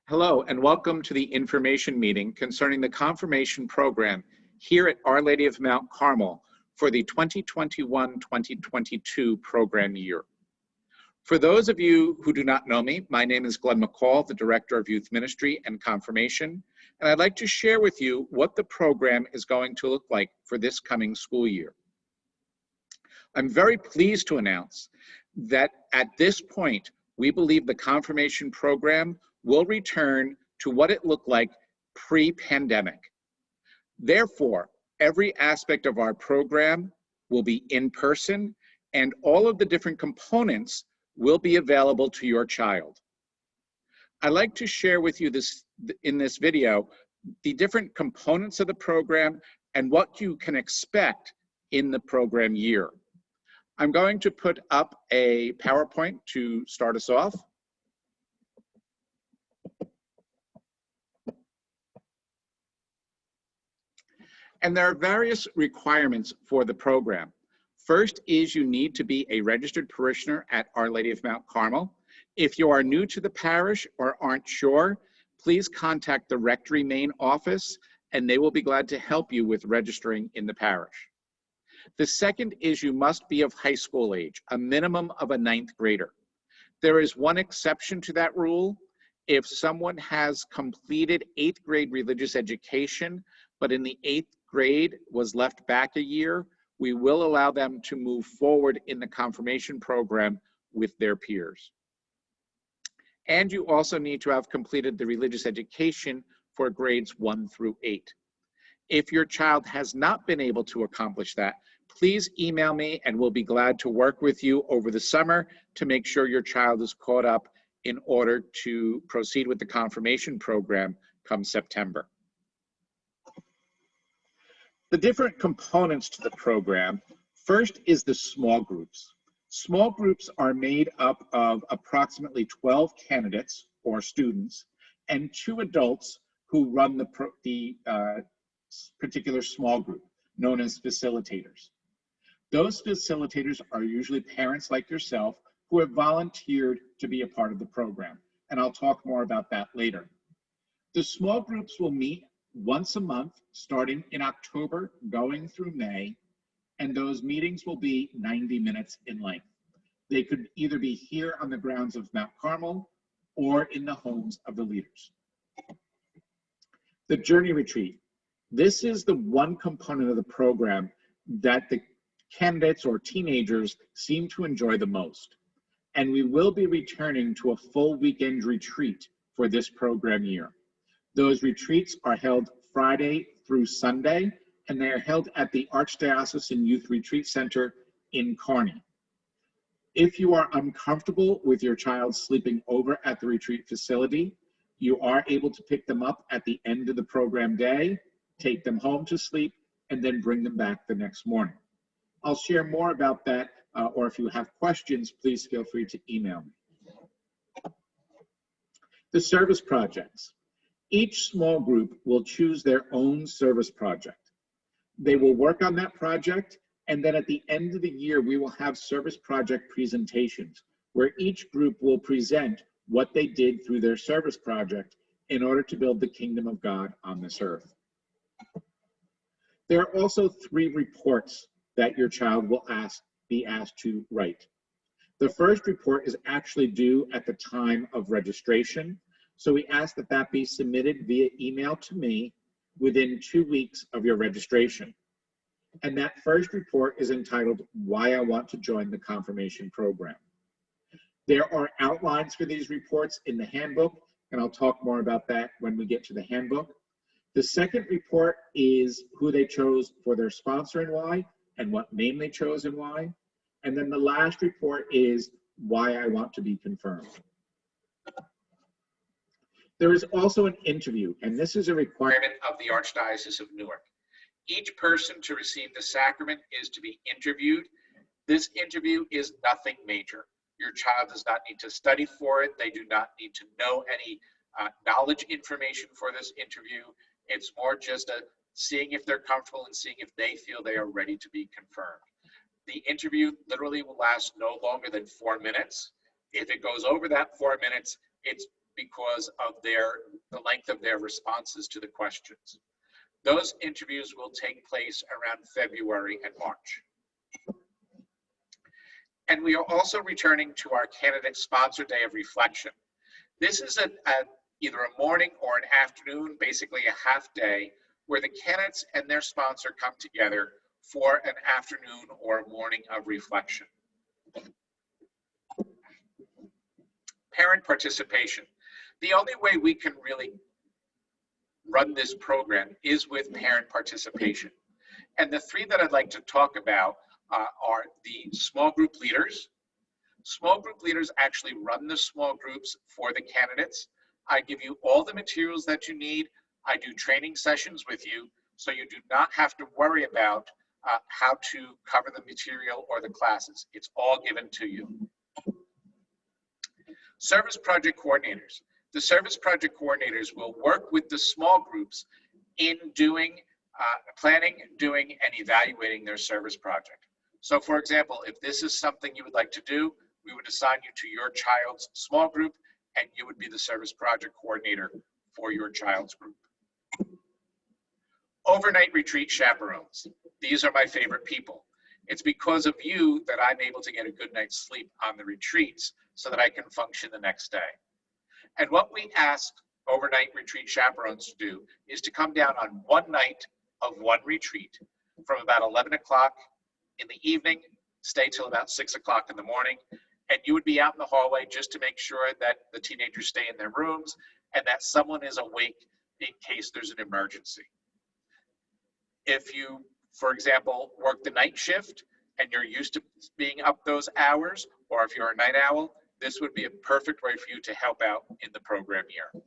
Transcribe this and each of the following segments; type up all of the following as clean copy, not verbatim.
Hello, and welcome to the information meeting concerning the confirmation program here at Our Lady of Mount Carmel for the 2021-2022 program year. For those of you who do not know me, my name is Glenn McCall, the Director of Youth Ministry and Confirmation, and I'd like to share with you what the program is going to look like for this coming school year. I'm very pleased to announce that at this point, we believe the confirmation program will return to what it looked like pre-pandemic. Therefore, every aspect of our program will be in person, and all of the different components will be available to your child. I'd like to share with you in this video the different components of the program and what you can expect in the program year. I'm going to put up a PowerPoint to start us off. And there are various requirements for the program. First is you need to be a registered parishioner at Our Lady of Mount Carmel. If you are new to the parish or aren't sure, please contact the Rectory main office and they will be glad to help you with registering in the parish. The second is you must be of high school age, a minimum of a 9th grader. There is one exception to that rule. If someone has completed 8th grade religious education, but in the 8th grade was left back a year, we will allow them to move forward in the confirmation program with their peers. And you also need to have completed the religious education for grades 1 through 8. If your child has not been able to accomplish that, please email me and we'll be glad to work with you over the summer to make sure your child is caught up in order to proceed with the confirmation program come September. The different components to the program, first is the small groups. Small groups are made up of approximately 12 candidates or students and 2 adults who run the particular small group, known as facilitators. Those facilitators are usually parents like yourself who have volunteered to be a part of the program, and I'll talk more about that later. The small groups will meet once a month, starting in October, going through May, and those meetings will be 90 minutes in length. They could either be here on the grounds of Mount Carmel or in the homes of the leaders. The Journey Retreat. This is the one component of the program that the candidates or teenagers seem to enjoy the most. And we will be returning to a full weekend retreat for this program year. Those retreats are held Friday through Sunday, and they are held at the Archdiocesan Youth Retreat Center in Kearney. If you are uncomfortable with your child sleeping over at the retreat facility, you are able to pick them up at the end of the program day, take them home to sleep, and then bring them back the next morning. I'll share more about that, or if you have questions, please feel free to email me. The service projects. Each small group will choose their own service project. They will work on that project, and then at the end of the year, we will have service project presentations where each group will present what they did through their service project in order to build the kingdom of God on this earth. There are also 3 reports that your child will be asked to write. The first report is actually due at the time of registration, so we ask that that be submitted via email to me within 2 weeks of your registration. And that first report is entitled, Why I Want to Join the Confirmation Program. There are outlines for these reports in the handbook, and I'll talk more about that when we get to the handbook. The second report is who they chose for their sponsor and why, and what name they chose and why. And then the last report is why I want to be confirmed. There is also an interview, and this is a requirement of the Archdiocese of Newark. Each person to receive the sacrament is to be interviewed. This interview is nothing major. Your child does not need to study for it. They do not need to know any knowledge information for this interview. It's more just seeing if they're comfortable and seeing if they feel they are ready to be confirmed. The interview literally will last no longer than 4 minutes. If it goes over that 4 minutes, it's because of the length of their responses to the questions. Those interviews will take place around February and March. And we are also returning to our candidate sponsor day of reflection. This is either a morning or an afternoon, basically a half day, where the candidates and their sponsor come together for an afternoon or morning of reflection. Parent participation. The only way we can really run this program is with parent participation. And the three that I'd like to talk about are the small group leaders. Small group leaders actually run the small groups for the candidates. I give you all the materials that you need. I do training sessions with you, so you do not have to worry about how to cover the material or the classes. It's all given to you. Service project coordinators. The service project coordinators will work with the small groups in doing, planning, doing, and evaluating their service project. So for example, if this is something you would like to do, we would assign you to your child's small group, and you would be the service project coordinator for your child's group. Overnight retreat chaperones. These are my favorite people. It's because of you that I'm able to get a good night's sleep on the retreats so that I can function the next day. And what we ask overnight retreat chaperones to do is to come down on one night of one retreat from about 11 o'clock in the evening, stay till about 6 o'clock in the morning, and you would be out in the hallway just to make sure that the teenagers stay in their rooms and that someone is awake in case there's an emergency. If you, for example, work the night shift and you're used to being up those hours, or if you're a night owl, this would be a perfect way for you to help out in the program year.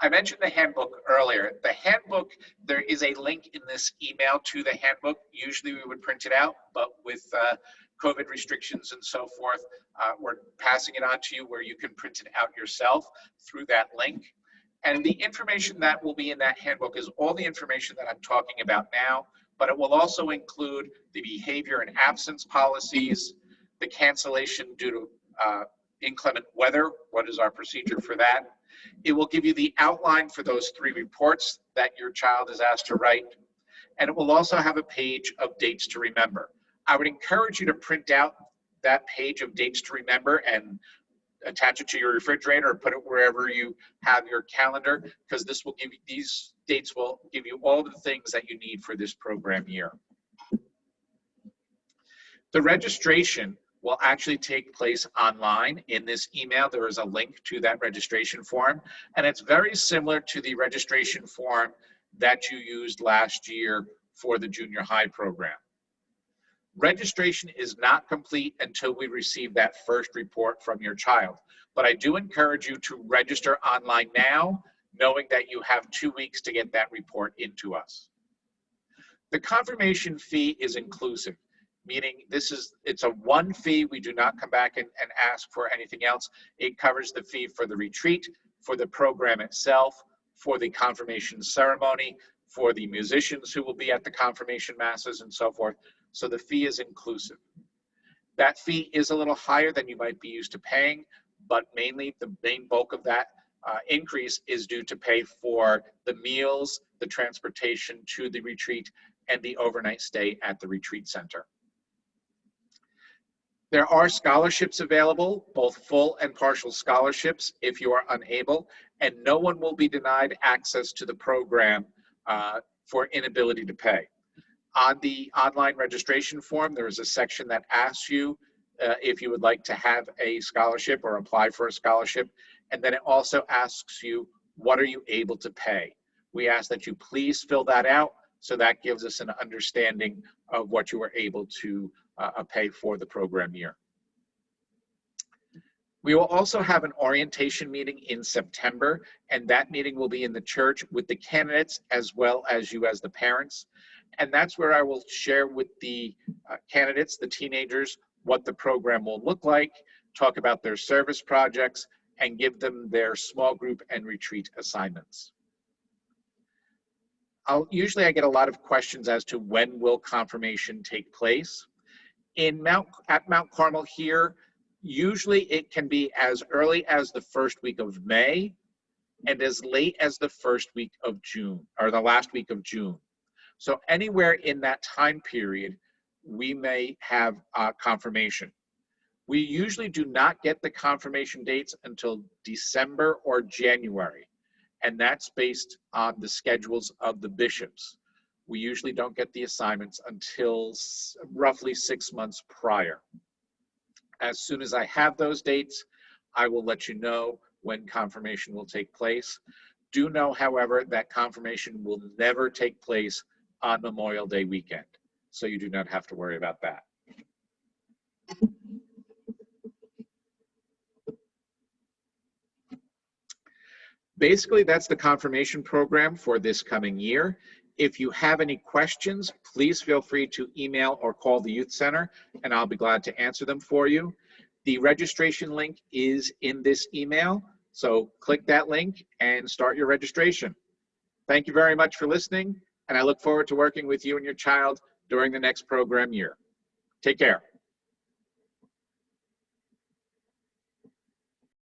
I mentioned the handbook earlier. The handbook, there is a link in this email to the handbook. Usually we would print it out, but with COVID restrictions and so forth, we're passing it on to you where you can print it out yourself through that link. And the information that will be in that handbook is all the information that I'm talking about now, but it will also include the behavior and absence policies, the cancellation due to inclement weather, what is our procedure for that. It will give you the outline for those 3 reports that your child is asked to write, and it will also have a page of dates to remember. I would encourage you to print out that page of dates to remember and attach it to your refrigerator or put it wherever you have your calendar, because this will give you, these dates will give you all the things that you need for this program year. The registration will actually take place online. In this email, there is a link to that registration form, and it's very similar to the registration form that you used last year for the junior high program. Registration is not complete until we receive that first report from your child, but I do encourage you to register online now, knowing that you have 2 weeks to get that report into us. The confirmation fee is inclusive, meaning it's a one fee. We do not come back and ask for anything else. It covers the fee for the retreat, for the program itself, for the confirmation ceremony, for the musicians who will be at the confirmation masses and so forth. So the fee is inclusive. That fee is a little higher than you might be used to paying, but mainly the main bulk of that increase is due to pay for the meals, the transportation to the retreat, and the overnight stay at the retreat center. There are scholarships available, both full and partial scholarships if you are unable, and no one will be denied access to the program for inability to pay. On the online registration form, there is a section that asks you if you would like to have a scholarship or apply for a scholarship, and then it also asks you, what are you able to pay? We ask that you please fill that out, so that gives us an understanding of what you are able to pay for the program year. We will also have an orientation meeting in September, and that meeting will be in the church with the candidates as well as you as the parents. And that's where I will share with the candidates, the teenagers, what the program will look like, talk about their service projects, and give them their small group and retreat assignments. Usually I get a lot of questions as to when will confirmation take place. At Mount Carmel here, Usually it can be as early as the first week of May and as late as the first week of June, or the last week of June. So anywhere in that time period, we may have confirmation. We usually do not get the confirmation dates until December or January, and that's based on the schedules of the bishops. We usually don't get the assignments until roughly 6 months prior. As soon as I have those dates, I will let you know when confirmation will take place. Do know, however, that confirmation will never take place on Memorial Day weekend, so you do not have to worry about that. Basically, that's the confirmation program for this coming year. If you have any questions, please feel free to email or call the Youth Center, and I'll be glad to answer them for you. The registration link is in this email, so click that link and start your registration. Thank you very much for listening, and I look forward to working with you and your child during the next program year. Take care.